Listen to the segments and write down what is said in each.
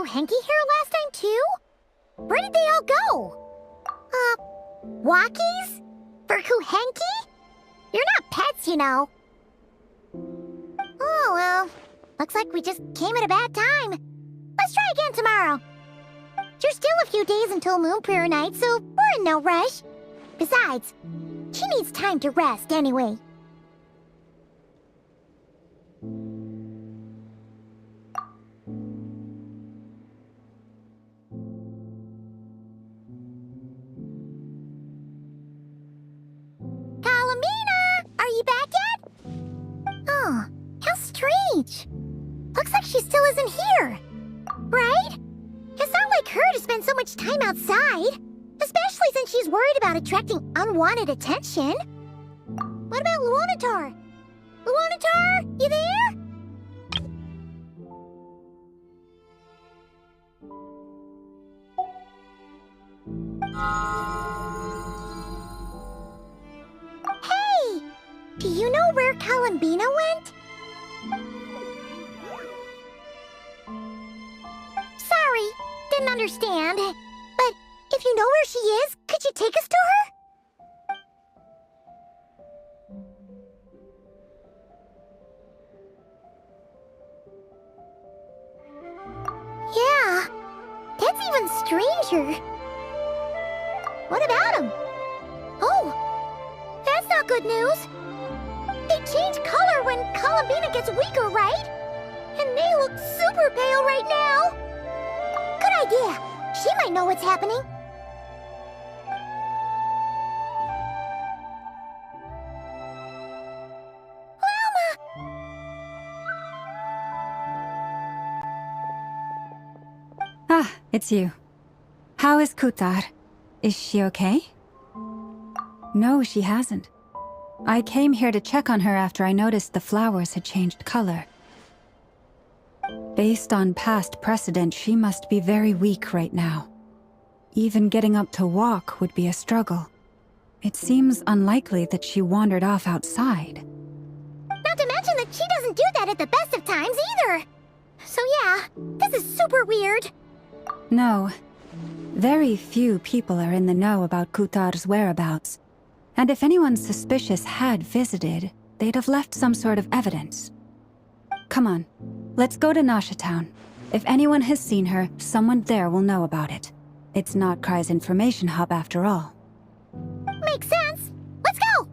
Hanky here last time too? Where did they all go? Walkies? For Kuhenki? You're not pets, you know. Oh, well, looks like we just came at a bad time. Let's try again tomorrow. There's still a few days until Moon Prayer Night, so we're in no rush. Besides, she needs time to rest anyway. Looks like she still isn't here. Right? It's not like her to spend so much time outside. Especially since she's worried about attracting unwanted attention. What about Luonatar? Luonatar, you there? Hey! Do you know where Kalambina went? Sorry, didn't understand. But if you know where she is, could you take us to her? Yeah, that's even stranger. What about him? Oh, that's not good news. They change color when Kalambina gets weaker, right? And they look super pale right now. Good idea. She might know what's happening. Ah, it's you. How is Kutar? Is she okay? No, she hasn't. I came here to check on her after I noticed the flowers had changed color. Based on past precedent, she must be very weak right now. Even getting up to walk would be a struggle. It seems unlikely that she wandered off outside. Not to mention that she doesn't do that at the best of times either. So yeah, this is super weird. No. Very few people are in the know about Kutar's whereabouts. And if anyone suspicious had visited, they'd have left some sort of evidence. Come on, let's go to Nasha Town. If anyone has seen her, someone there will know about it. It's not Kry's information hub after all. Makes sense. Let's go!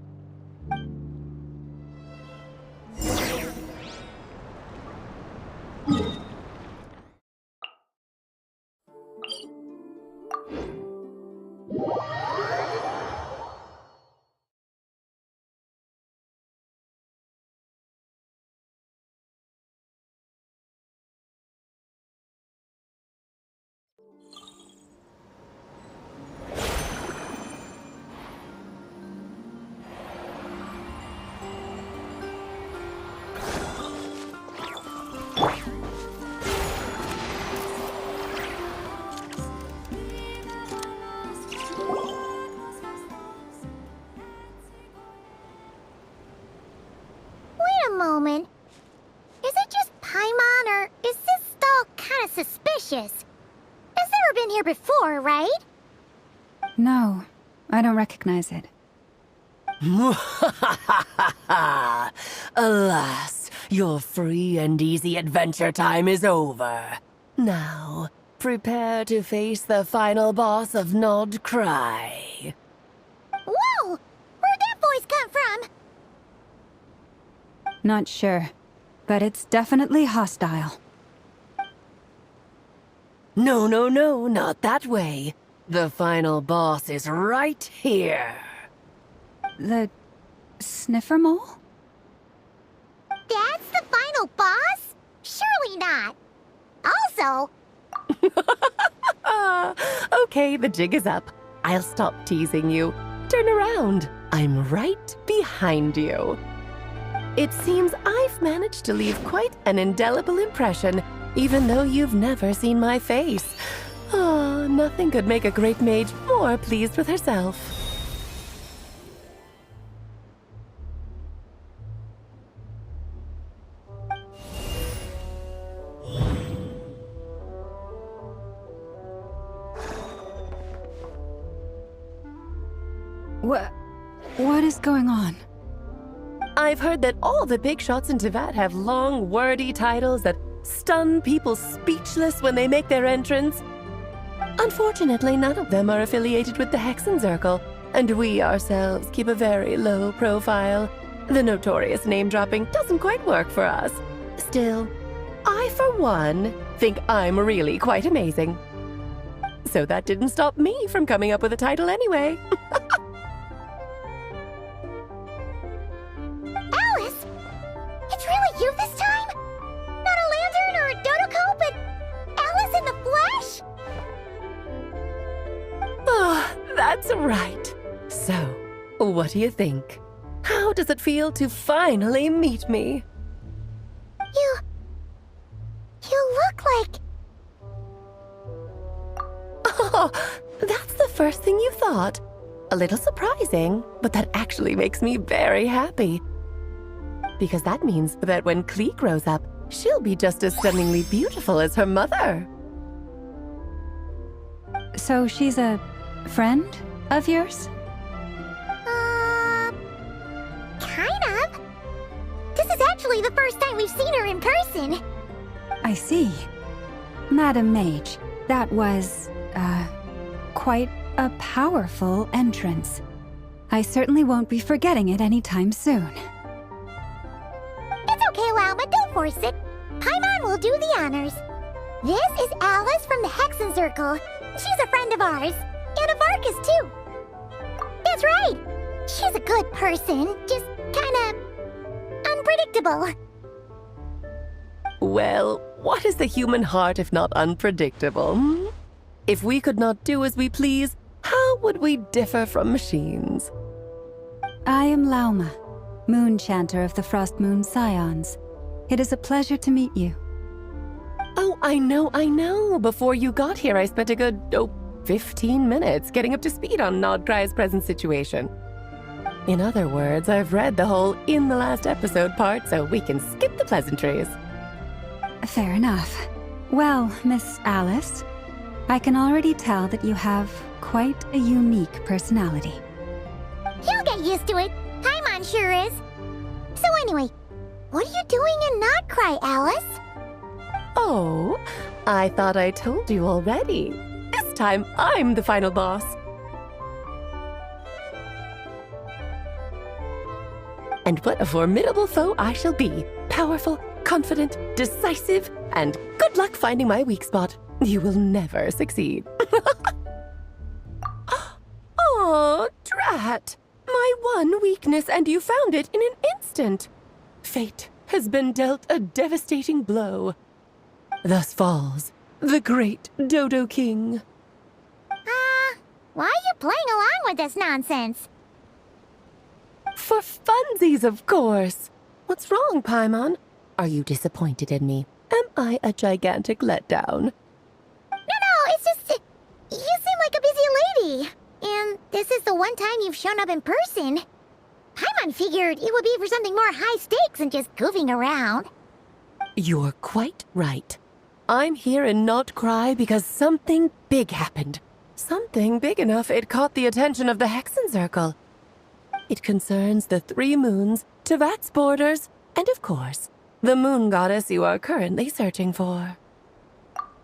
Moment. Is it just Paimon, or is this stall kind of suspicious? It's never been here before, right? No, I don't recognize it. Alas, your free and easy adventure time is over. Now, prepare to face the final boss of Nod Cry. Whoa! Where'd that Not sure, but it's definitely hostile. No, no, no, not that way. The final boss is right here. The sniffer mole? That's the final boss? Surely not. Also, Okay, the jig is up. I'll stop teasing you. Turn around. I'm right behind you. It seems I've managed to leave quite an indelible impression, even though you've never seen my face. Ah, nothing could make a great mage more pleased with herself. What is going on? I've heard that all the big shots in Teyvat have long, wordy titles that stun people speechless when they make their entrance. Unfortunately, none of them are affiliated with the Hexenzirkel, and we ourselves keep a very low profile. The notorious name-dropping doesn't quite work for us. Still, I, for one, think I'm really quite amazing. So that didn't stop me from coming up with a title anyway. Alice? It's really you this time? Not a lantern or a dodo but Alice in the flesh? Oh, that's right. So, what do you think? How does it feel to finally meet me? You look like... Oh, that's the first thing you thought. A little surprising, but that actually makes me very happy. Because that means that when Klee grows up, she'll be just as stunningly beautiful as her mother. So she's a friend of yours? Kind of. This is actually the first time we've seen her in person. I see. Madam Mage, that was, quite a powerful entrance. I certainly won't be forgetting it anytime soon. It's okay, Lauma, don't force it. Paimon will do the honors. This is Alice from the Hexenzirkel. She's a friend of ours. And of Arcus, too. That's right. She's a good person, just kinda... unpredictable. Well, what is the human heart if not unpredictable? Hmm? If we could not do as we please, how would we differ from machines? I am Lauma, Moon Chanter of the Frost Moon Scions. It is a pleasure to meet you. Oh, I know. Before you got here, I spent a good, 15 minutes getting up to speed on Nodcry's present situation. In other words, I've read the whole in the last episode part, so we can skip the pleasantries. Fair enough. Well, Miss Alice, I can already tell that you have quite a unique personality. He'll get used to it. Paimon sure is. So anyway, what are you doing in Nodcry, Alice? Oh, I thought I told you already. This time, I'm the final boss. And what a formidable foe I shall be. Powerful, confident, decisive, and good luck finding my weak spot. You will never succeed. Oh, drat! My one weakness, and you found it in an instant. Fate has been dealt a devastating blow. Thus falls the great Dodo King. Why are you playing along with this nonsense? For funsies, of course. What's wrong, Paimon? Are you disappointed in me? Am I a gigantic letdown? No, it's just... you seem like a busy lady. And this is the one time you've shown up in person. Paimon figured it would be for something more high stakes than just goofing around. You're quite right. I'm here in Nodcry because something big happened. Something big enough it caught the attention of the Hexenzirkel. It concerns the 3 moons, Teyvat's borders, and of course, the moon goddess you are currently searching for.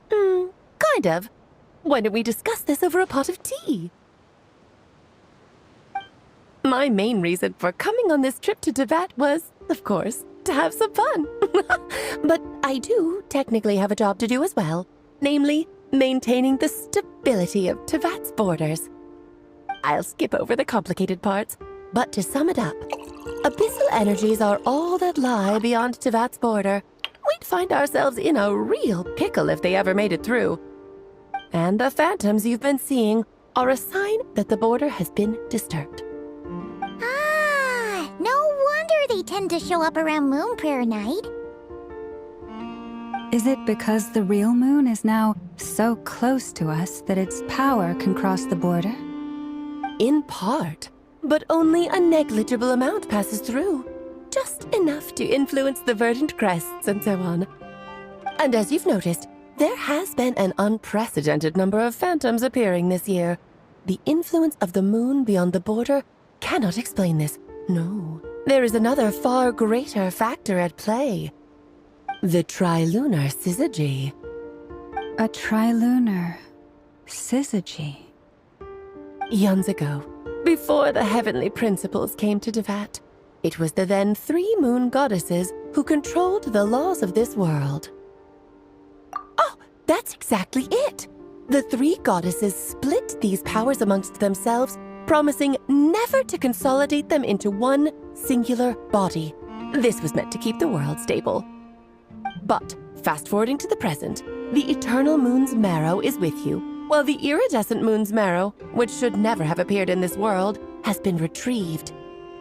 Kind of. Why don't we discuss this over a pot of tea? My main reason for coming on this trip to Teyvat was, of course, to have some fun. But I do technically have a job to do as well, namely, maintaining the stability of Tevat's borders. I'll skip over the complicated parts, but to sum it up, abyssal energies are all that lie beyond Tevat's border. We'd find ourselves in a real pickle if they ever made it through. And the phantoms you've been seeing are a sign that the border has been disturbed. Ah, no wonder they tend to show up around Moon Prayer Night. Is it because the real moon is now so close to us that its power can cross the border? In part, but only a negligible amount passes through. Just enough to influence the verdant crests and so on. And as you've noticed, there has been an unprecedented number of phantoms appearing this year. The influence of the moon beyond the border cannot explain this. No, there is another far greater factor at play. The trilunar syzygy. A trilunar syzygy. Eons ago, before the heavenly principles came to Tevat, it was the then 3 moon goddesses who controlled the laws of this world. Oh, that's exactly it! The 3 goddesses split these powers amongst themselves, promising never to consolidate them into one singular body. This was meant to keep the world stable. But, fast-forwarding to the present, the eternal moon's marrow is with you, while the iridescent moon's marrow, which should never have appeared in this world, has been retrieved.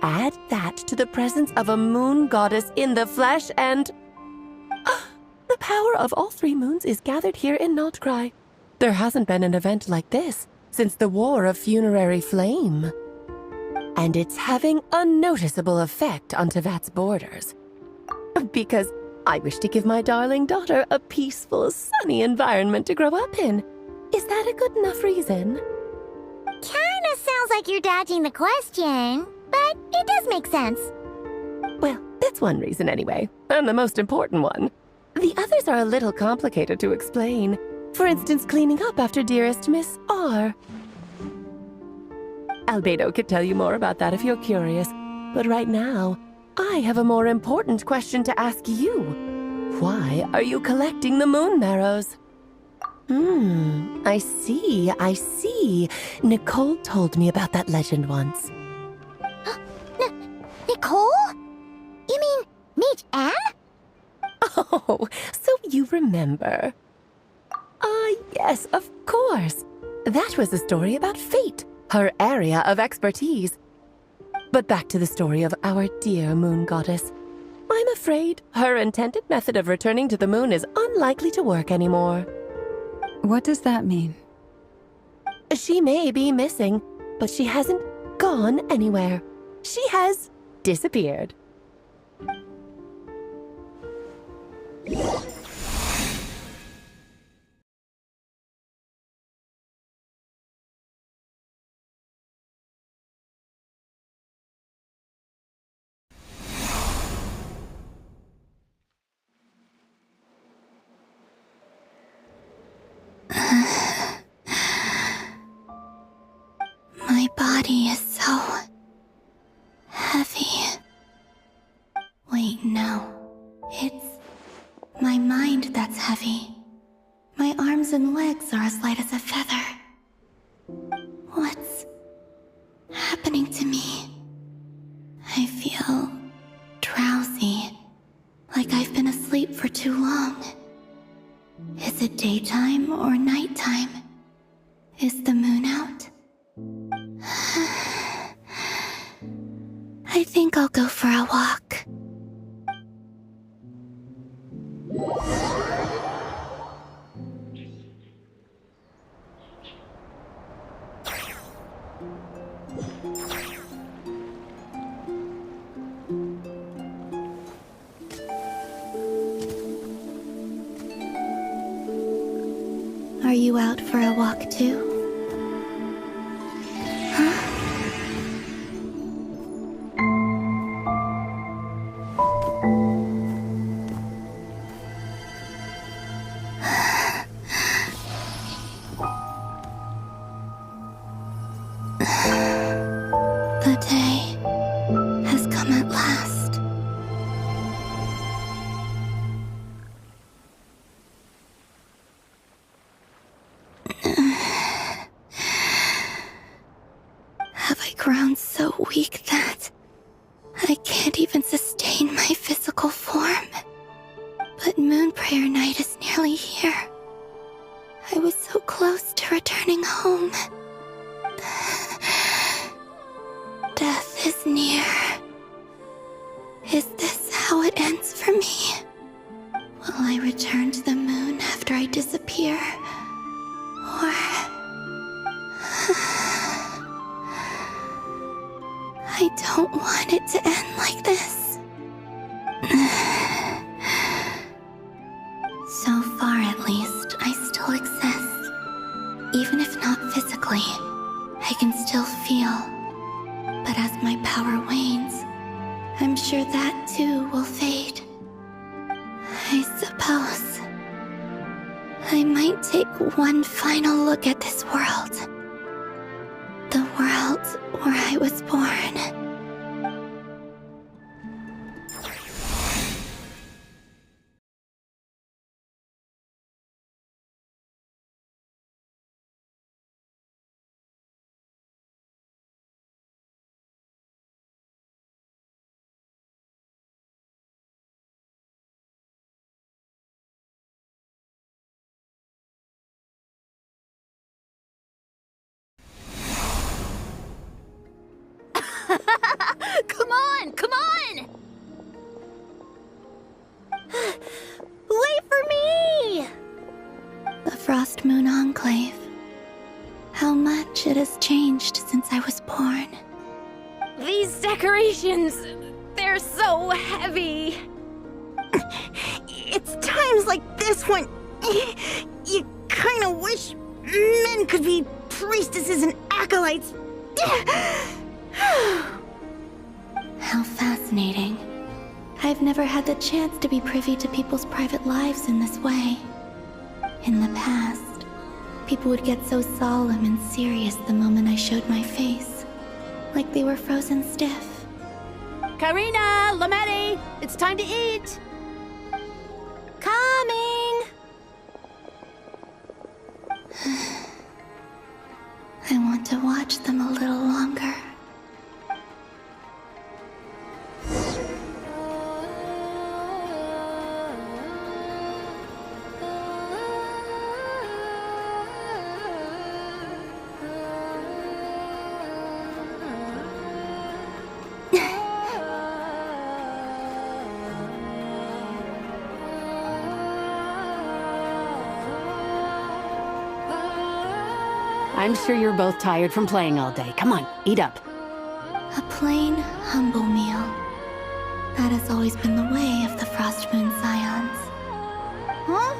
Add that to the presence of a moon goddess in the flesh and... the power of all 3 moons is gathered here in Notcry. There hasn't been an event like this since the War of Funerary Flame. And it's having a noticeable effect on Tevat's borders. Because I wish to give my darling daughter a peaceful, sunny environment to grow up in. Is that a good enough reason? Kinda sounds like you're dodging the question, but it does make sense. Well, that's one reason anyway, and the most important one. The others are a little complicated to explain. For instance, cleaning up after dearest Miss R. Albedo could tell you more about that if you're curious, but right now, I have a more important question to ask you. Why are you collecting the moon marrows? I see. Nicole told me about that legend once. Nicole? You mean Mage Anne? Oh, so you remember. Yes, of course. That was a story about fate, her area of expertise. But back to the story of our dear moon goddess. I'm afraid her intended method of returning to the moon is unlikely to work anymore. What does that mean? She may be missing, but she hasn't gone anywhere. She has disappeared. My body is so heavy. Wait, no. It's my mind that's heavy. My arms and legs are as light as a feather. What's happening to me? I feel drowsy, like I've been asleep for too long. Is it daytime or nighttime? Is the moon out? I think I'll go for a walk. Are you out for a walk too? The day has come at last. I can't even sustain my physical form. But Moon Prayer Night is nearly here. I was so close to returning home. Death is near. Is this how it ends for me? Will I return to the moon after I disappear? Or... I don't want it to end like this. So far, at least, I still exist. Even if not physically, I can still feel. But as my power wanes, I'm sure that too will fade. I suppose I might take one final look at this world. The world where I was born. Come on! Come on! Wait for me! The Frost Moon Enclave. How much it has changed since I was born. These decorations, they're so heavy. It's times like this when you kind of wish men could be priestesses and acolytes. How fascinating. I've never had the chance to be privy to people's private lives in this way. In the past, people would get so solemn and serious the moment I showed my face. Like they were frozen stiff. Karina, Lametti, it's time to eat. Coming. I want to watch them a little longer. I'm sure you're both tired from playing all day. Come on, eat up. A plain, humble meal. That has always been the way of the Frost Moon Scions. Huh?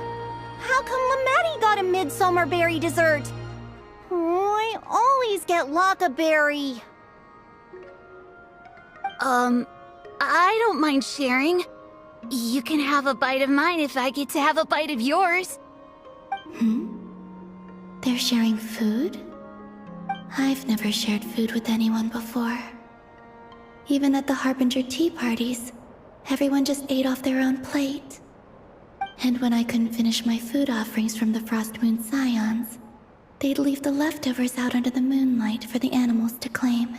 How come Lametti got a midsummer berry dessert? Oh, I always get Lockaberry. I don't mind sharing. You can have a bite of mine if I get to have a bite of yours. They're sharing food? I've never shared food with anyone before. Even at the Harbinger tea parties, everyone just ate off their own plate. And when I couldn't finish my food offerings from the Frost Moon Scions, they'd leave the leftovers out under the moonlight for the animals to claim.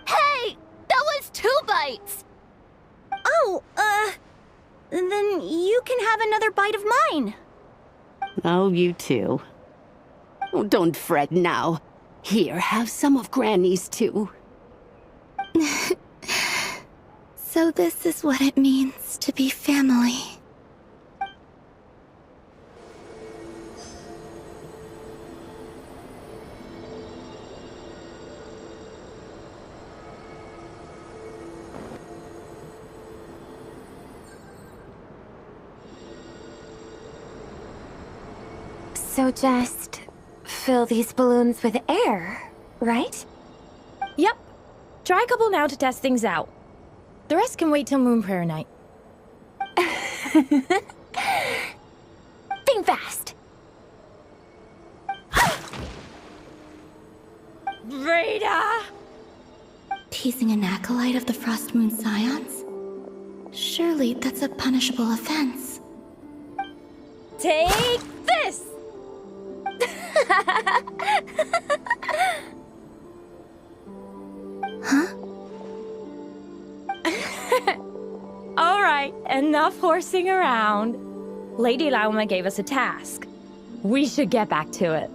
Hey! That was 2 bites! Oh, then you can have another bite of mine. Oh, you too. Oh, don't fret now. Here, have some of Granny's too. So this is what it means to be family. So just fill these balloons with air, right? Yep. Try a couple now to test things out. The rest can wait till Moon Prayer Night. Think fast! Rita! Teasing an acolyte of the Frost Moon Scions? Surely that's a punishable offense. Take this! Huh? All right, enough horsing around. Lady Lauma gave us a task. We should get back to it.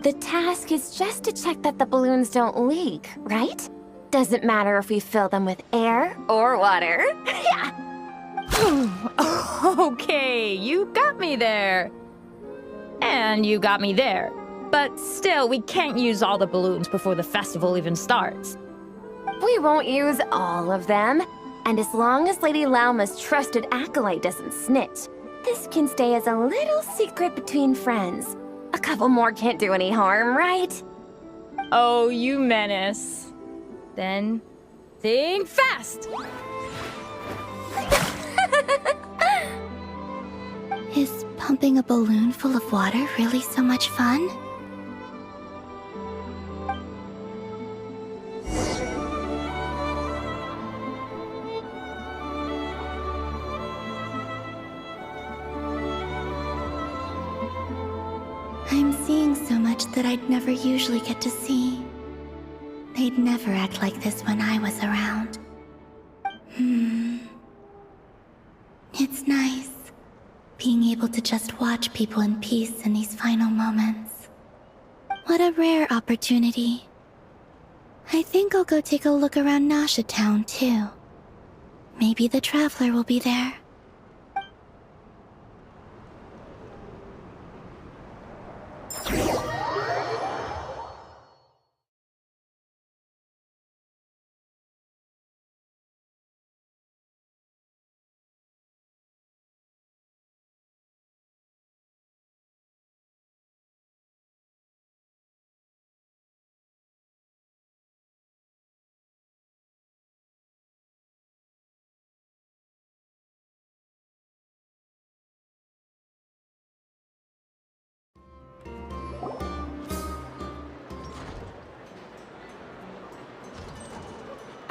The task is just to check that the balloons don't leak, right? Doesn't matter if we fill them with air or water. Yeah. Okay, you got me there. And you got me there. But still, we can't use all the balloons before the festival even starts. We won't use all of them. And as long as Lady Lauma's trusted acolyte doesn't snitch, this can stay as a little secret between friends. A couple more can't do any harm, right? Oh, you menace. Then, think fast! Is pumping a balloon full of water really so much fun? I'm seeing so much that I'd never usually get to see. They'd never act like this when I was around. It's nice, being able to just watch people in peace in these final moments. What a rare opportunity. I think I'll go take a look around Nasha Town, too. Maybe the Traveler will be there.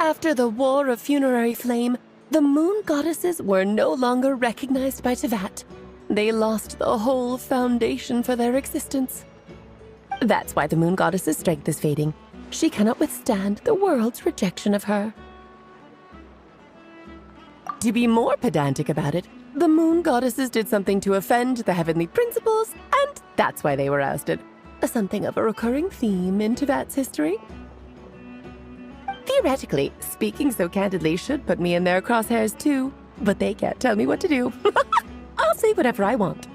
After the War of Funerary Flame, the Moon Goddesses were no longer recognized by Teyvat. They lost the whole foundation for their existence. That's why the Moon Goddess's strength is fading. She cannot withstand the world's rejection of her. To be more pedantic about it, the Moon Goddesses did something to offend the heavenly principles, and that's why they were ousted. Something of a recurring theme in Teyvat's history. Theoretically, speaking so candidly should put me in their crosshairs too, but they can't tell me what to do. I'll say whatever I want.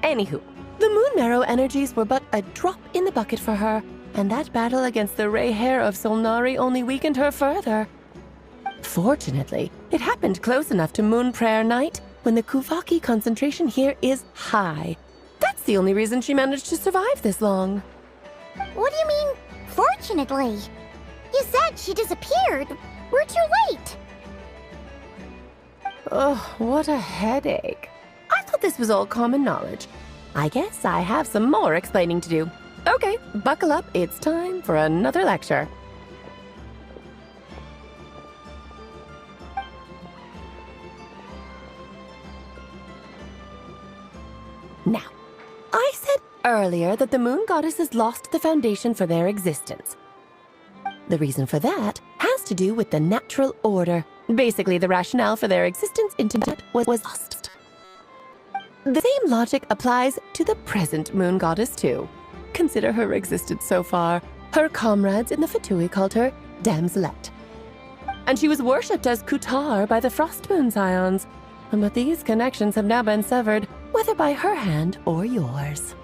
Anywho, the Moon Marrow energies were but a drop in the bucket for her, and that battle against the Ray Hair of Solnari only weakened her further. Fortunately, it happened close enough to Moon Prayer Night when the Kuvaki concentration here is high. That's the only reason she managed to survive this long. What do you mean, fortunately? You said she disappeared. We're too late. Oh, what a headache. I thought this was all common knowledge. I guess I have some more explaining to do. Okay, buckle up. It's time for another lecture. Now, I said earlier that the Moon Goddesses lost the foundation for their existence. The reason for that has to do with the natural order. Basically, the rationale for their existence in Teyvat was lost. The same logic applies to the present Moon Goddess, too. Consider her existence so far. Her comrades in the Fatui called her Damselette. And she was worshipped as Kutar by the Frost Moon Scions. But these connections have now been severed, whether by her hand or yours.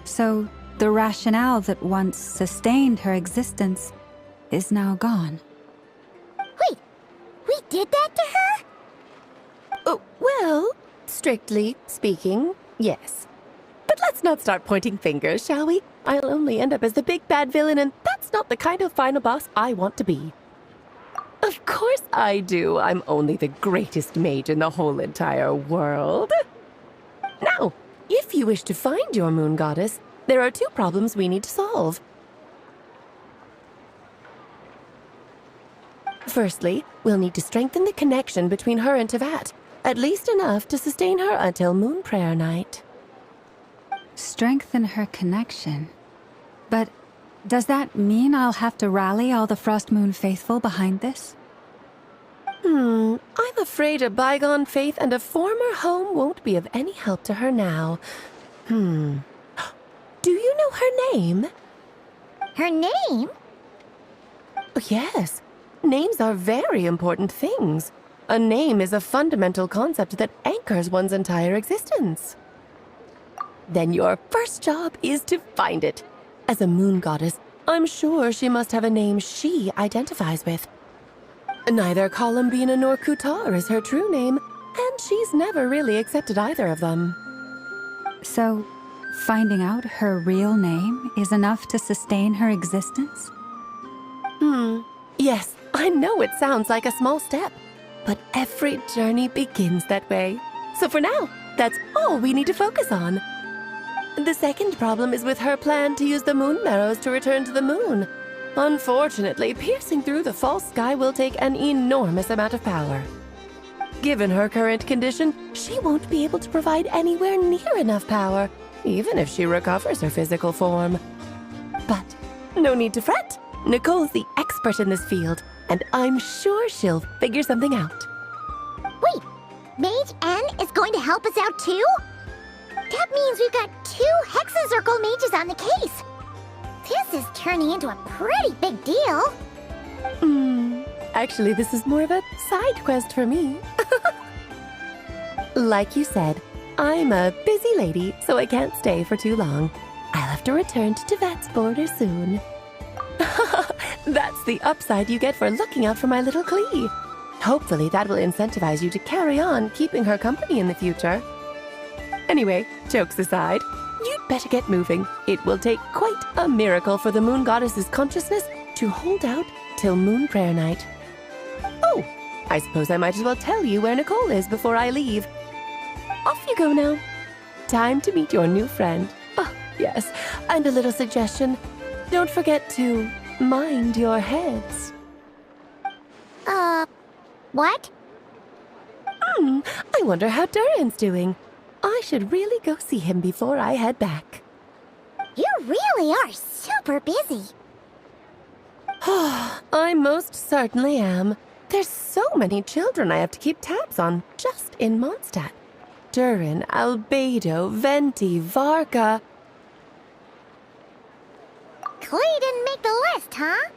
So, the rationale that once sustained her existence is now gone. Wait, we did that to her? Oh, well, strictly speaking, yes. But let's not start pointing fingers, shall we? I'll only end up as the big bad villain, and that's not the kind of final boss I want to be. Of course I do. I'm only the greatest mage in the whole entire world. Now, if you wish to find your Moon Goddess, there are two problems we need to solve. Firstly, we'll need to strengthen the connection between her and Teyvat, at least enough to sustain her until Moon Prayer Night. Strengthen her connection. But does that mean I'll have to rally all the Frost Moon faithful behind this? I'm afraid a bygone faith and a former home won't be of any help to her now. Do you know her name? Her name? Yes. Names are very important things. A name is a fundamental concept that anchors one's entire existence. Then your first job is to find it. As a moon goddess, I'm sure she must have a name she identifies with. Neither Columbina nor Kutar is her true name, and she's never really accepted either of them. So, finding out her real name is enough to sustain her existence? Yes, I know it sounds like a small step, but every journey begins that way. So for now, that's all we need to focus on. The second problem is with her plan to use the moon marrows to return to the moon. Unfortunately, piercing through the false sky will take an enormous amount of power. Given her current condition, she won't be able to provide anywhere near enough power, even if she recovers her physical form. But no need to fret. Nicole's the expert in this field, and I'm sure she'll figure something out. Wait, Mage N is going to help us out too? That means we've got 2 Hexacircle mages on the case. This is turning into a pretty big deal. Actually, this is more of a side quest for me. Like you said, I'm a busy lady, so I can't stay for too long. I'll have to return to Tevat's border soon. That's the upside you get for looking out for my little Klee. Hopefully that will incentivize you to carry on keeping her company in the future. Anyway, jokes aside, you'd better get moving. It will take quite a miracle for the moon goddess's consciousness to hold out till moon prayer night. Oh, I suppose I might as well tell you where Nicole is before I leave. Off you go now. Time to meet your new friend. Oh, yes, and a little suggestion. Don't forget to mind your heads. What? I wonder how Durin's doing. I should really go see him before I head back. You really are super busy. I most certainly am. There's so many children I have to keep tabs on just in Mondstadt. Durin, Albedo, Venti, Varka. Klee didn't make the list, huh?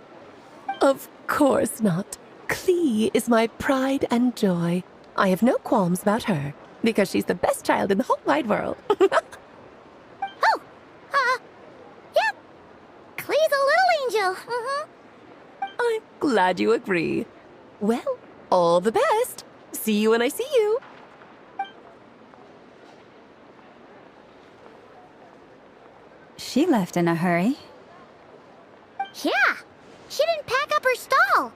Of course not. Klee is my pride and joy. I have no qualms about her, because she's the best child in the whole wide world. Yep. Klee's a little angel. I'm glad you agree. Well, all the best. See you when I see you. She left in a hurry. Yeah, she didn't pack up her stall.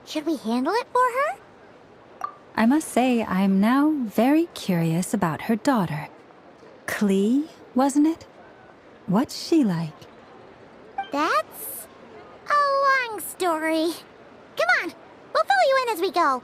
Should we handle it for her? I must say, I'm now very curious about her daughter. Klee, wasn't it? What's she like? That's a long story. Come on, we'll fill you in as we go.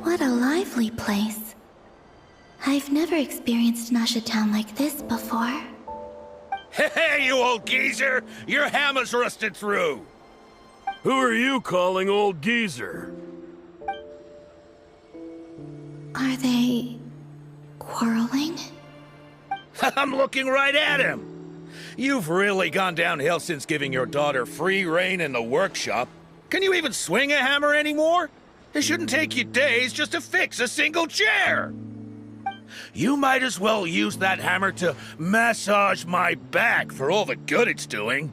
What a lively place. I've never experienced Nasha Town like this before. Hey, you old geezer! Your hammer's rusted through! Who are you calling old geezer? Are they quarreling? I'm looking right at him! You've really gone downhill since giving your daughter free rein in the workshop. Can you even swing a hammer anymore? It shouldn't take you days just to fix a single chair! You might as well use that hammer to massage my back for all the good it's doing.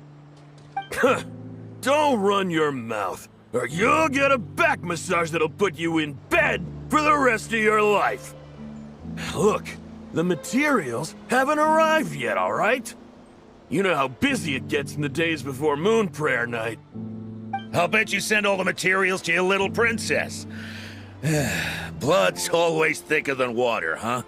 Don't run your mouth. or you'll get a back massage that'll put you in bed for the rest of your life. Look, the materials haven't arrived yet, all right? You know how busy it gets in the days before Moon Prayer Night. I'll bet you send all the materials to your little princess. Blood's always thicker than water, huh?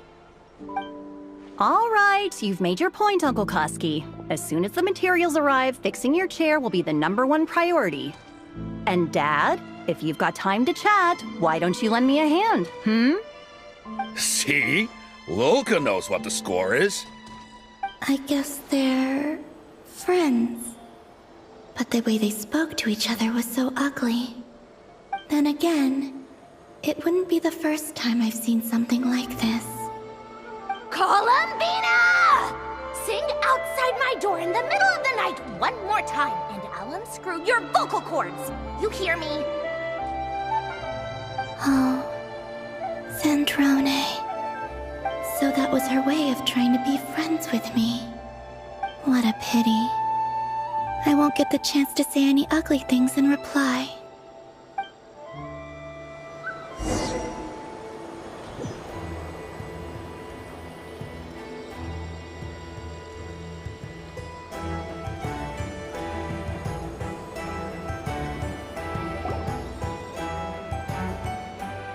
All right, you've made your point, Uncle Kusky. As soon as the materials arrive, fixing your chair will be the #1 priority. And Dad, if you've got time to chat, why don't you lend me a hand, See? Lolka knows what the score is. I guess they're friends. But the way they spoke to each other was so ugly. Then again, it wouldn't be the first time I've seen something like this. Columbina! Sing outside my door in the middle of the night one more time, and I'll unscrew your vocal cords. You hear me? Oh, Sandrone. So that was her way of trying to be friends with me. What a pity. I won't get the chance to say any ugly things in reply.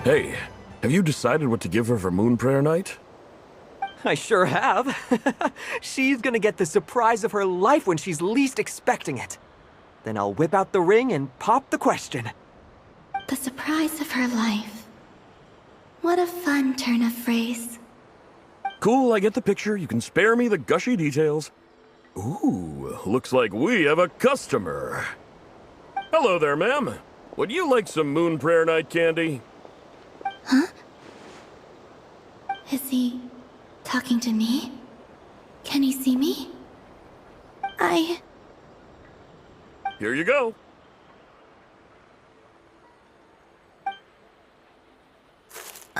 Hey, have you decided what to give her for Moon Prayer Night? I sure have. She's gonna get the surprise of her life when she's least expecting it. Then I'll whip out the ring and pop the question. The surprise of her life. What a fun turn of phrase. Cool, I get the picture. You can spare me the gushy details. Ooh, looks like we have a customer. Hello there, ma'am. Would you like some Moon Prayer Night candy? Huh? Is he talking to me? Can he see me? Here you go.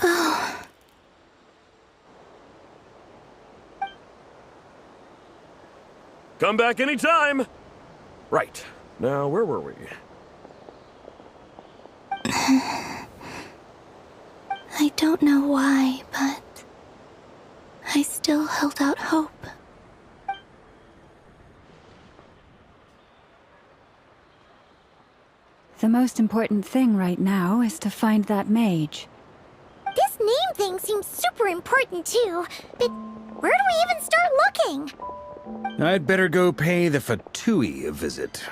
Oh. Come back anytime. Right. Now, where were we? I don't know why, but I still held out hope. The most important thing right now is to find that mage. This name thing seems super important too, but where do we even start looking? I'd better go pay the Fatui a visit.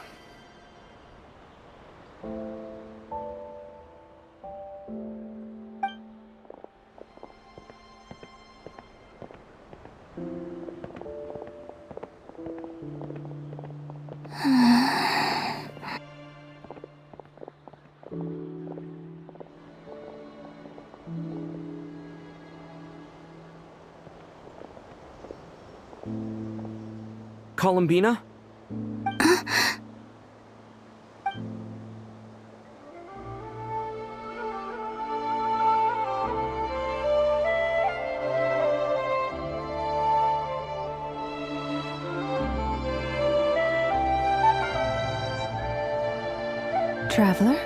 Columbina? Traveler?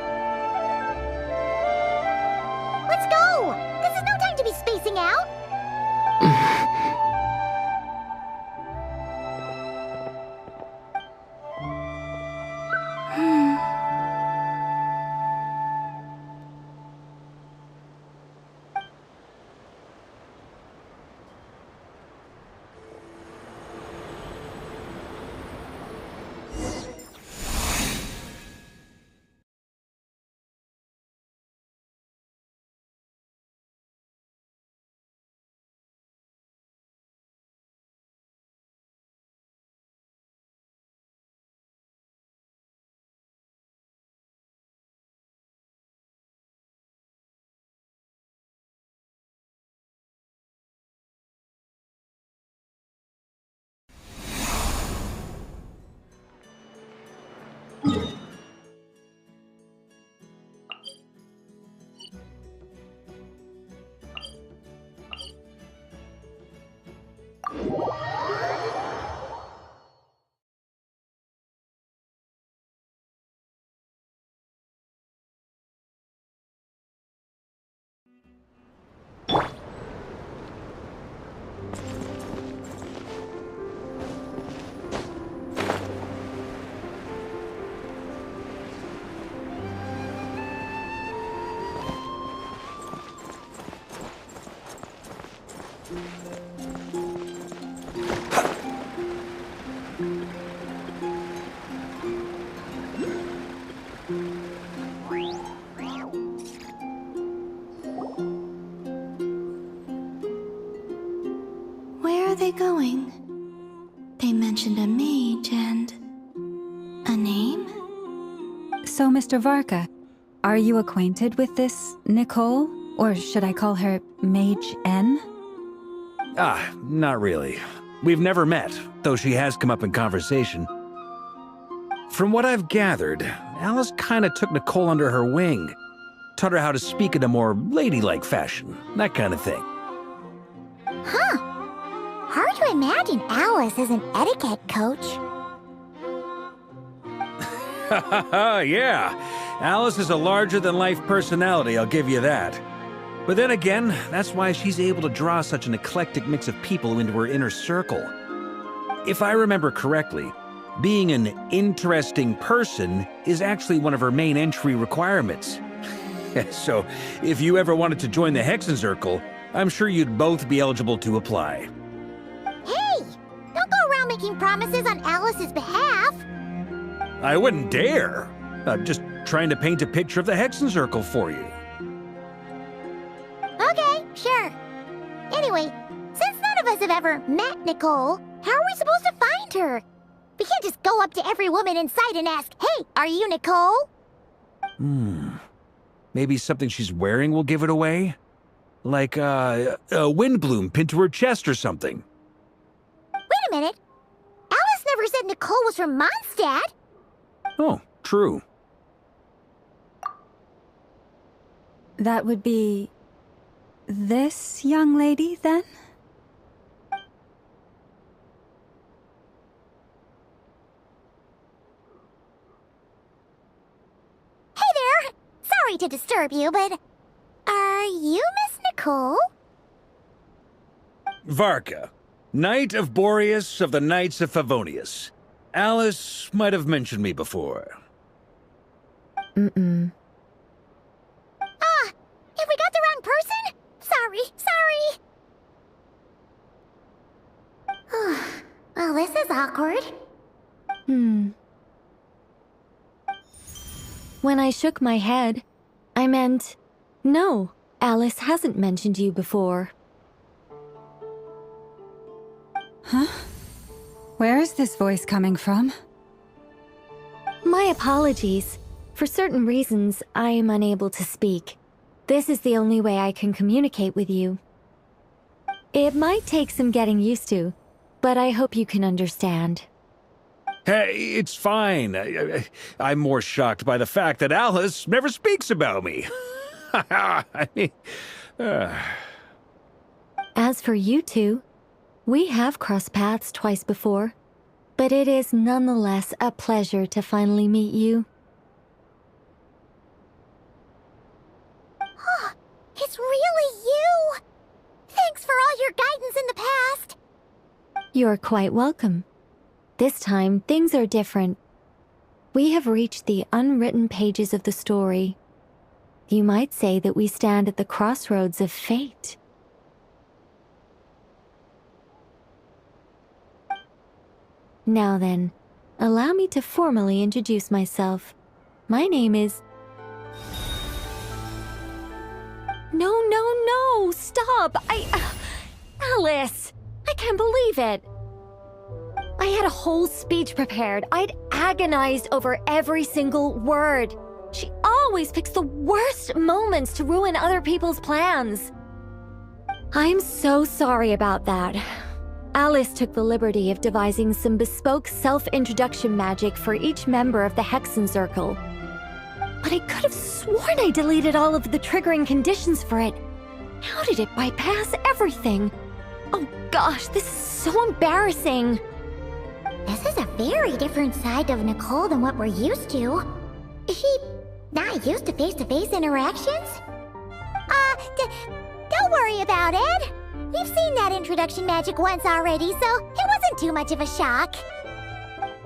Let's go! This is no time to be spacing out! are they going? They mentioned a mage and... a name? So, Mr. Varka, are you acquainted with this Nicole? Or should I call her Mage N? Not really. We've never met, though she has come up in conversation. From what I've gathered, Alice kinda took Nicole under her wing. Taught her how to speak in a more ladylike fashion, that kind of thing. Huh. Hard to imagine Alice as an etiquette coach. Yeah, Alice is a larger-than-life personality, I'll give you that. But then again, that's why she's able to draw such an eclectic mix of people into her inner circle. If I remember correctly, being an interesting person is actually one of her main entry requirements. So, if you ever wanted to join the Hexenzirkel, I'm sure you'd both be eligible to apply. Hey! Don't go around making promises on Alice's behalf! I wouldn't dare. I'm just trying to paint a picture of the Hexenzirkel for you. Okay, sure. Anyway, since none of us have ever met Nicole, how are we supposed to find her? We can't just go up to every woman in sight and ask, "Hey, are you Nicole?" Maybe something she's wearing will give it away? Like, a windbloom pinned to her chest or something. Wait a minute. Alice never said Nicole was from Mondstadt. Oh, true. That would be... this young lady, then? Hey there! Sorry to disturb you, but... are you Miss Nicole? Varka, Knight of Boreas of the Knights of Favonius. Alice might have mentioned me before. Mm-mm. Have we got the wrong person? Sorry. Well, this is awkward. When I shook my head, I meant, no, Alice hasn't mentioned you before. Huh? Where is this voice coming from? My apologies. For certain reasons, I am unable to speak. This is the only way I can communicate with you. It might take some getting used to, but I hope you can understand. Hey, it's fine. I'm more shocked by the fact that Alice never speaks about me. I mean, As for you two, we have crossed paths twice before, but it is nonetheless a pleasure to finally meet you. It's really you! Thanks for all your guidance in the past! You're quite welcome. This time, things are different. We have reached the unwritten pages of the story. You might say that we stand at the crossroads of fate. Now then, allow me to formally introduce myself. My name is... No, stop! Alice! I can't believe it! I had a whole speech prepared. I'd agonized over every single word. She always picks the worst moments to ruin other people's plans. I'm so sorry about that. Alice took the liberty of devising some bespoke self-introduction magic for each member of the Hexenzirkel. But I could have sworn I deleted all of the triggering conditions for it. How did it bypass everything? Oh gosh, this is so embarrassing. This is a very different side of Nicole than what we're used to. Is she not used to face-to-face interactions? Don't worry about it. We've seen that introduction magic once already, so it wasn't too much of a shock.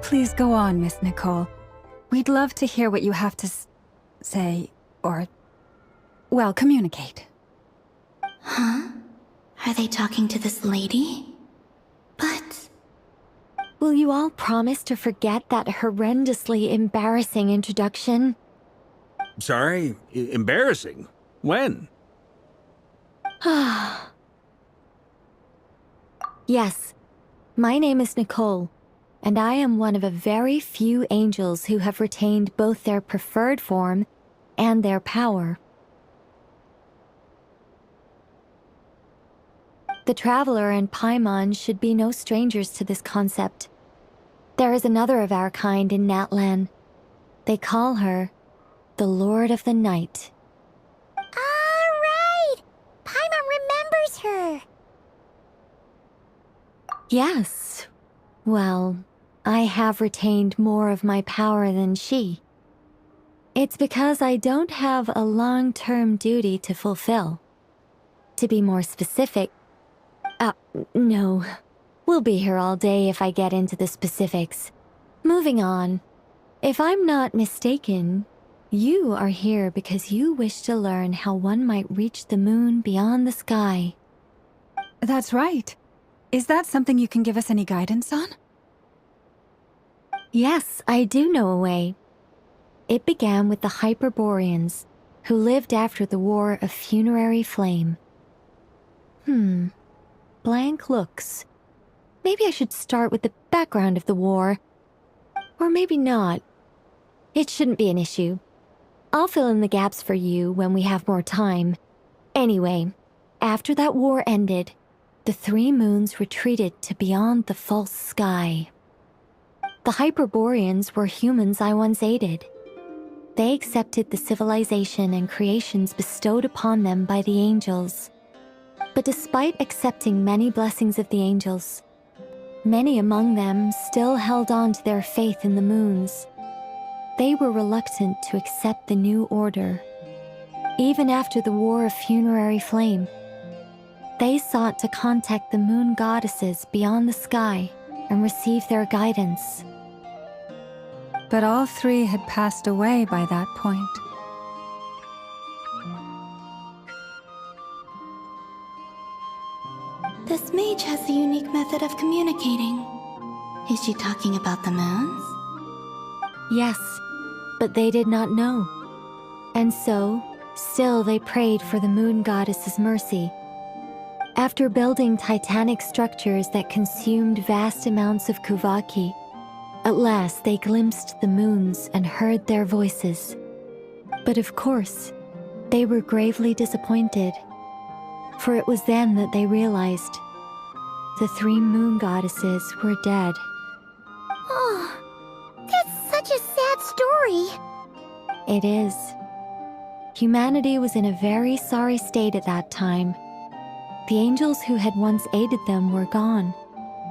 Please go on, Miss Nicole. We'd love to hear what you have to say, or, well, communicate. Huh? Are they talking to this lady? But... Will you all promise to forget that horrendously embarrassing introduction? sorry, embarrassing. When? Yes, my name is Nicole, and I am one of a very few angels who have retained both their preferred form and their power. The Traveler and Paimon should be no strangers to this concept. There is another of our kind in Natlan. They call her the Lord of the Night. All right! Paimon remembers her! Yes. Well, I have retained more of my power than she. It's because I don't have a long-term duty to fulfill. To be more specific, no. We'll be here all day if I get into the specifics. Moving on. If I'm not mistaken, you are here because you wish to learn how one might reach the moon beyond the sky. That's right. Is that something you can give us any guidance on? Yes, I do know a way. It began with the Hyperboreans, who lived after the War of Funerary Flame. Blank looks. Maybe I should start with the background of the war. Or maybe not. It shouldn't be an issue. I'll fill in the gaps for you when we have more time. Anyway, after that war ended, the three moons retreated to beyond the false sky. The Hyperboreans were humans I once aided. They accepted the civilization and creations bestowed upon them by the angels. But despite accepting many blessings of the angels, many among them still held on to their faith in the moons. They were reluctant to accept the new order. Even after the War of Funerary Flame, they sought to contact the moon goddesses beyond the sky and receive their guidance. But all three had passed away by that point. This mage has a unique method of communicating. Is she talking about the moons? Yes, but they did not know. And so, still they prayed for the moon goddess's mercy. After building titanic structures that consumed vast amounts of Kuvaki, at last they glimpsed the moons and heard their voices. But of course, they were gravely disappointed. For it was then that they realized the three moon goddesses were dead. Oh, that's such a sad story. It is. Humanity was in a very sorry state at that time. The angels who had once aided them were gone,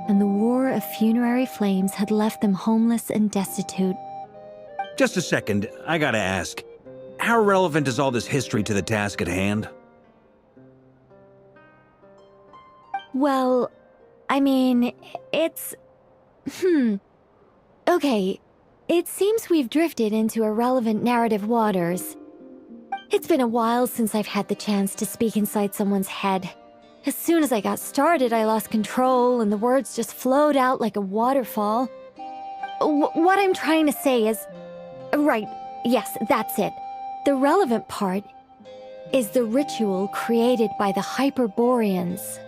and the War of Funerary Flames had left them homeless and destitute. Just a second, I gotta ask. How relevant is all this history to the task at hand? Well, I mean, it's... Okay, it seems we've drifted into irrelevant narrative waters. It's been a while since I've had the chance to speak inside someone's head. As soon as I got started, I lost control and the words just flowed out like a waterfall. What I'm trying to say is... Right, yes, that's it. The relevant part is the ritual created by the Hyperboreans.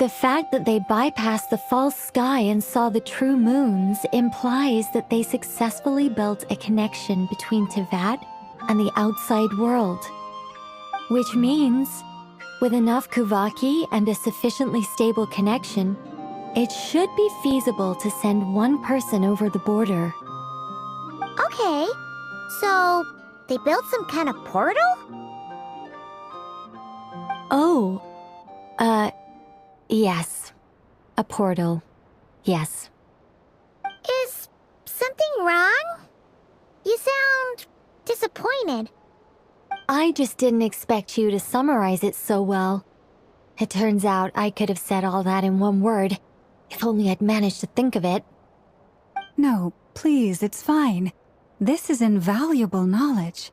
The fact that they bypassed the false sky and saw the true moons implies that they successfully built a connection between Teyvat and the outside world. Which means, with enough Kuvaki and a sufficiently stable connection, it should be feasible to send one person over the border. Okay, so they built some kind of portal? Oh, yes. A portal. Yes. Is something wrong? You sound disappointed. I just didn't expect you to summarize it so well. It turns out I could have said all that in one word, if only I'd managed to think of it. No, please, it's fine. This is invaluable knowledge.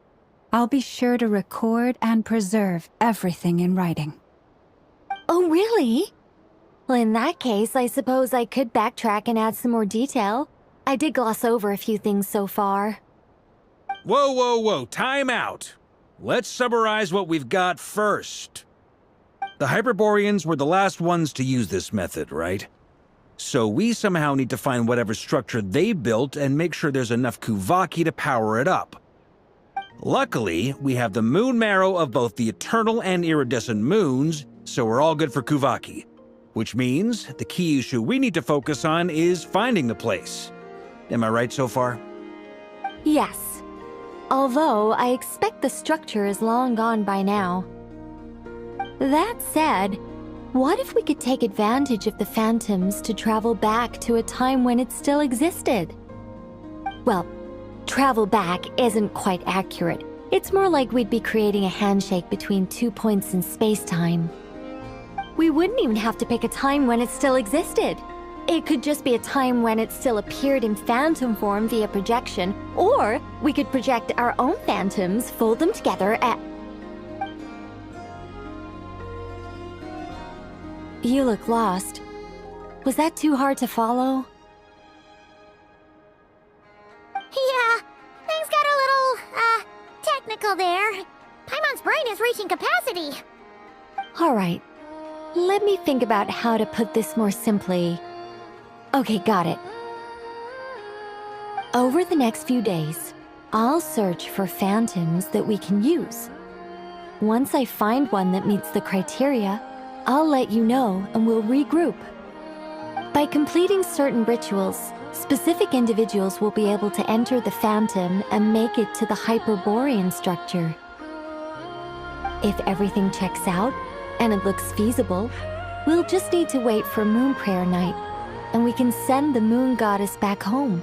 I'll be sure to record and preserve everything in writing. Oh, really? Well, in that case, I suppose I could backtrack and add some more detail. I did gloss over a few things so far. Whoa, time out. Let's summarize what we've got first. The Hyperboreans were the last ones to use this method, right? So we somehow need to find whatever structure they built and make sure there's enough Kuvaki to power it up. Luckily, we have the moon marrow of both the eternal and iridescent moons, so we're all good for Kuvaki. Which means the key issue we need to focus on is finding the place. Am I right so far? Yes. Although I expect the structure is long gone by now. That said, what if we could take advantage of the phantoms to travel back to a time when it still existed? Well, travel back isn't quite accurate. It's more like we'd be creating a handshake between 2 points in space-time. We wouldn't even have to pick a time when it still existed. It could just be a time when it still appeared in phantom form via projection, or we could project our own phantoms, fold them together, You look lost. Was that too hard to follow? Yeah, things got a little, technical there. Paimon's brain is reaching capacity. Alright, let me think about how to put this more simply. Okay, got it. Over the next few days, I'll search for phantoms that we can use. Once I find one that meets the criteria, I'll let you know and we'll regroup. By completing certain rituals, specific individuals will be able to enter the phantom and make it to the Hyperborean structure. If everything checks out, and it looks feasible, we'll just need to wait for Moon Prayer Night, and we can send the Moon Goddess back home.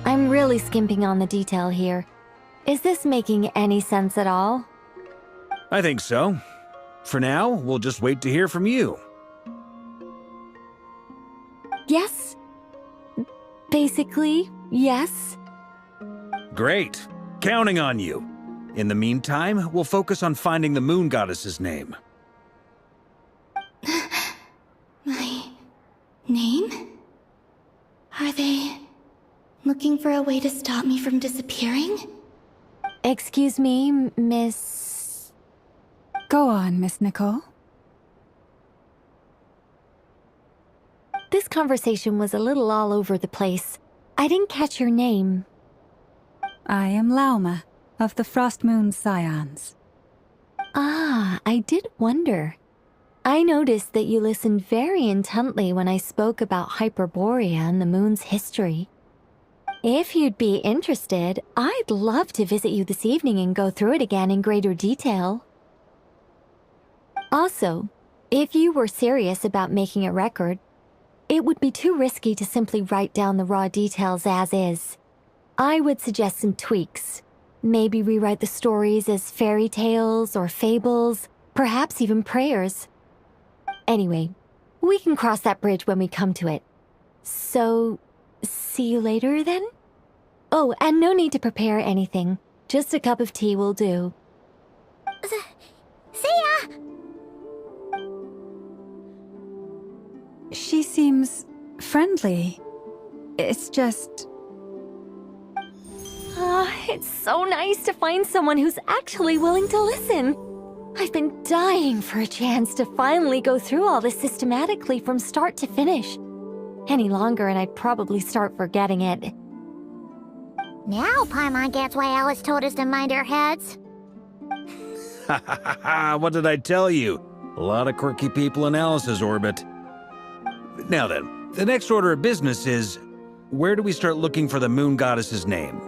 I'm really skimping on the detail here. Is this making any sense at all? I think so. For now, we'll just wait to hear from you. Yes. Basically, yes. Great. Counting on you. In the meantime, we'll focus on finding the Moon Goddess's name. My name? Are they looking for a way to stop me from disappearing? Excuse me, Miss... Go on, Miss Nicole. This conversation was a little all over the place. I didn't catch your name. I am Lauma, of the Frost Moon Scions. Ah, I did wonder. I noticed that you listened very intently when I spoke about Hyperborea and the moon's history. If you'd be interested, I'd love to visit you this evening and go through it again in greater detail. Also, if you were serious about making a record, it would be too risky to simply write down the raw details as is. I would suggest some tweaks. Maybe rewrite the stories as fairy tales or fables, perhaps even prayers. Anyway, we can cross that bridge when we come to it. So, see you later then? Oh, and no need to prepare anything. Just a cup of tea will do. See ya! She seems friendly. It's just... It's so nice to find someone who's actually willing to listen. I've been dying for a chance to finally go through all this systematically from start to finish. Any longer and I'd probably start forgetting it. Now Paimon gets why Alice told us to mind our heads. Ha ha ha ha! What did I tell you? A lot of quirky people in Alice's orbit. Now then, the next order of business is, where do we start looking for the Moon Goddess's name?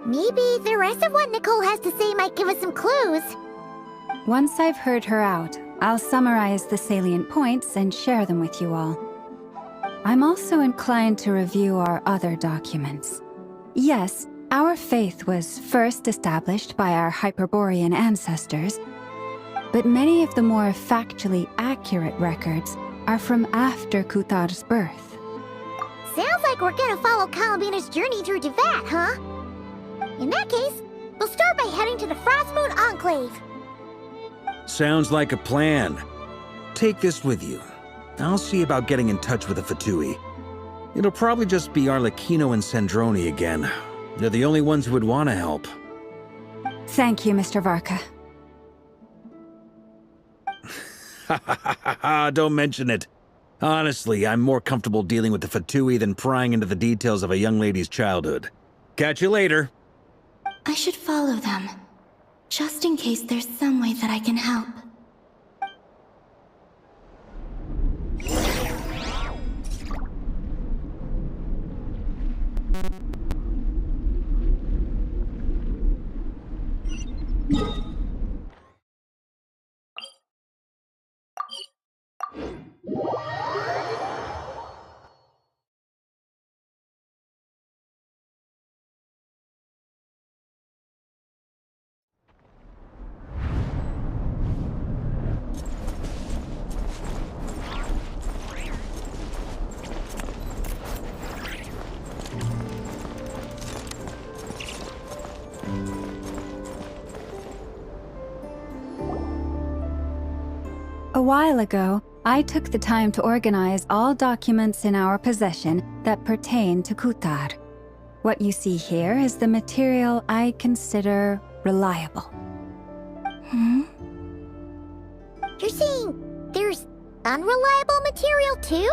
Maybe the rest of what Nicole has to say might give us some clues. Once I've heard her out, I'll summarize the salient points and share them with you all. I'm also inclined to review our other documents. Yes, our faith was first established by our Hyperborean ancestors, but many of the more factually accurate records are from after Kutar's birth. Sounds like we're gonna follow Columbina's journey through Devat, huh? In that case, we'll start by heading to the Frostmoon Enclave. Sounds like a plan. Take this with you. I'll see about getting in touch with the Fatui. It'll probably just be Arlecchino and Sandroni again. They're the only ones who would want to help. Thank you, Mr. Varka. Don't mention it. Honestly, I'm more comfortable dealing with the Fatui than prying into the details of a young lady's childhood. Catch you later. I should follow them, just in case there's some way that I can help. A while ago, I took the time to organize all documents in our possession that pertain to Kutar. What you see here is the material I consider reliable. You're saying there's unreliable material too?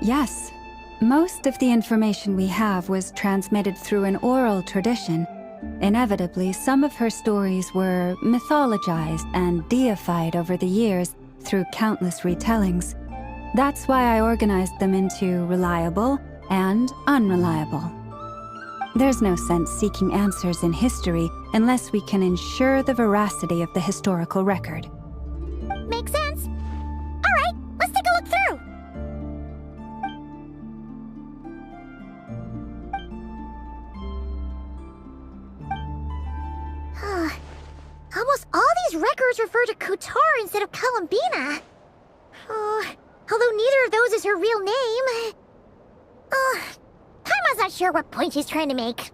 Yes. Most of the information we have was transmitted through an oral tradition. Inevitably, some of her stories were mythologized and deified over the years through countless retellings. That's why I organized them into reliable and unreliable. There's no sense seeking answers in history unless we can ensure the veracity of the historical record. Makes sense. All right, let's take a look through. Almost all these records refer to Kutar instead of Columbina. Although neither of those is her real name. Taima's not sure what point she's trying to make.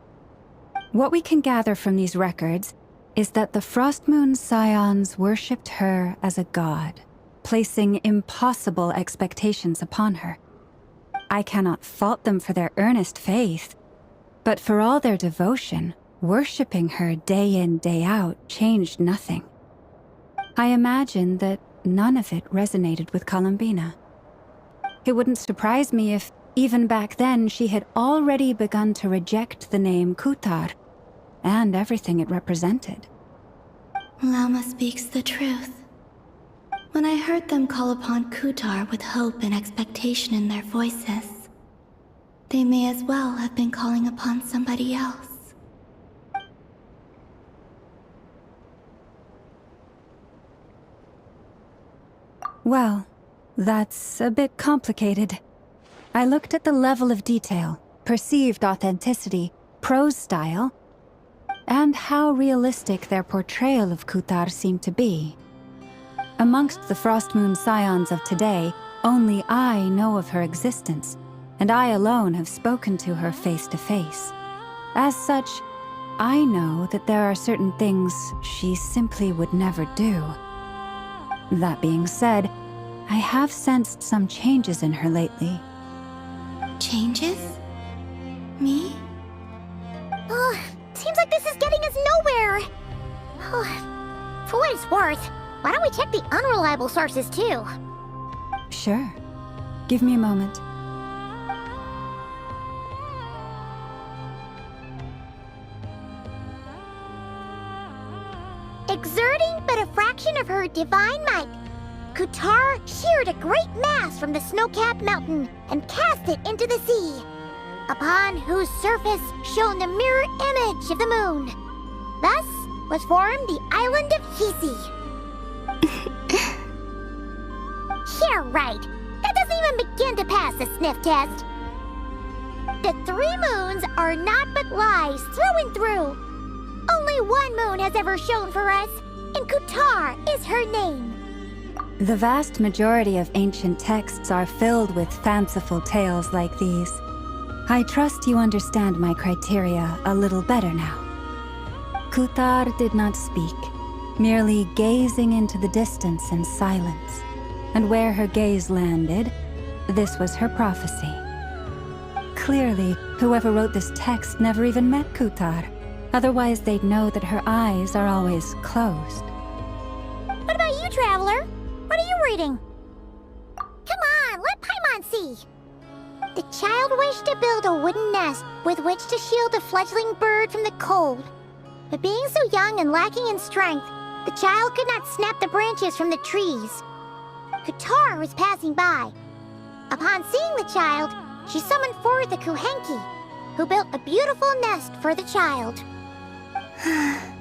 What we can gather from these records is that the Frostmoon Scions worshipped her as a god, placing impossible expectations upon her. I cannot fault them for their earnest faith, but for all their devotion, worshipping her day in, day out changed nothing. I imagine that none of it resonated with Columbina. It wouldn't surprise me if, even back then, she had already begun to reject the name Kutar and everything it represented. Lama speaks the truth. When I heard them call upon Kutar with hope and expectation in their voices, they may as well have been calling upon somebody else. Well, that's a bit complicated. I looked at the level of detail, perceived authenticity, prose style, and how realistic their portrayal of Kutar seemed to be. Amongst the Frostmoon Scions of today, only I know of her existence, and I alone have spoken to her face to face. As such, I know that there are certain things she simply would never do. That being said, I have sensed some changes in her lately. Changes? Me? Seems like this is getting us nowhere. For what it's worth, why don't we check the unreliable sources too? Sure. Give me a moment. Exerting but a fraction of her divine might, Kutar sheared a great mass from the snow-capped mountain and cast it into the sea, upon whose surface shone the mirror image of the moon. Thus was formed the island of Hisi. Yeah, right. That doesn't even begin to pass the sniff test. The 3 moons are naught but lies through and through. Only one moon has ever shone for us, and Kutar is her name. The vast majority of ancient texts are filled with fanciful tales like these. I trust you understand my criteria a little better now. Kutar did not speak, merely gazing into the distance in silence. And where her gaze landed, this was her prophecy. Clearly, whoever wrote this text never even met Kutar. Otherwise, they'd know that her eyes are always closed. What about you, Traveler? What are you celebrating. Come on, let Paimon see. The child wished to build a wooden nest with which to shield the fledgling bird from the cold. But being so young and lacking in strength, the child could not snap the branches from the trees. Kutar was passing by. Upon seeing the child, she summoned forth the Kuhenki, who built a beautiful nest for the child. I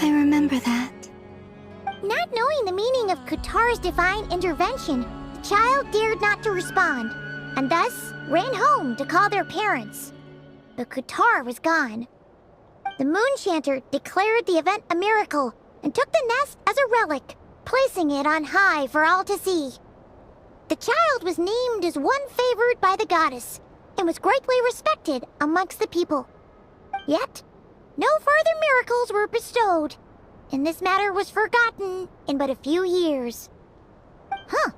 remember that. Not knowing the meaning of Kutar's divine intervention, the child dared not to respond, and thus ran home to call their parents. But Kutar was gone. The Moonshanter declared the event a miracle and took the nest as a relic, placing it on high for all to see. The child was named as one favored by the goddess and was greatly respected amongst the people. Yet, no further miracles were bestowed, and this matter was forgotten in but a few years. Huh.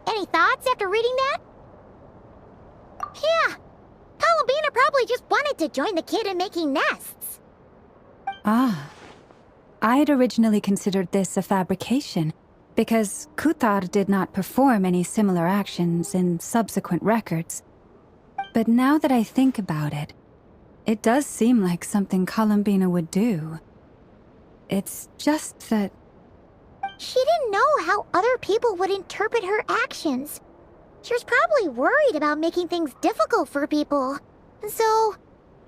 Any thoughts after reading that? Yeah. Columbina probably just wanted to join the kid in making nests. Ah. I'd originally considered this a fabrication, because Kutar did not perform any similar actions in subsequent records. But now that I think about it, it does seem like something Columbina would do. It's just that... She didn't know how other people would interpret her actions. She was probably worried about making things difficult for people. And so,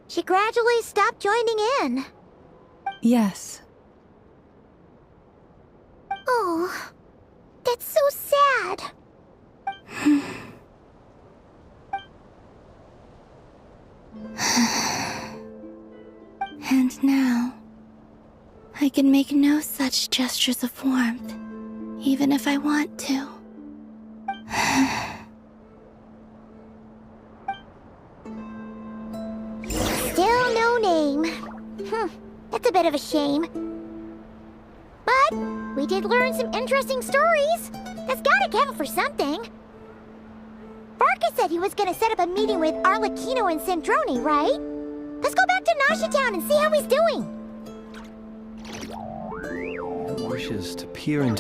she gradually stopped joining in. Yes. Oh, that's so sad. And now, I can make no such gestures of warmth, even if I want to. Still no name. That's a bit of a shame. But we did learn some interesting stories. That's gotta count for something. Varka said he was gonna set up a meeting with Arlecchino and Sandrone, right? Let's go back to Nasha Town and see how he's doing. Wishes to peer into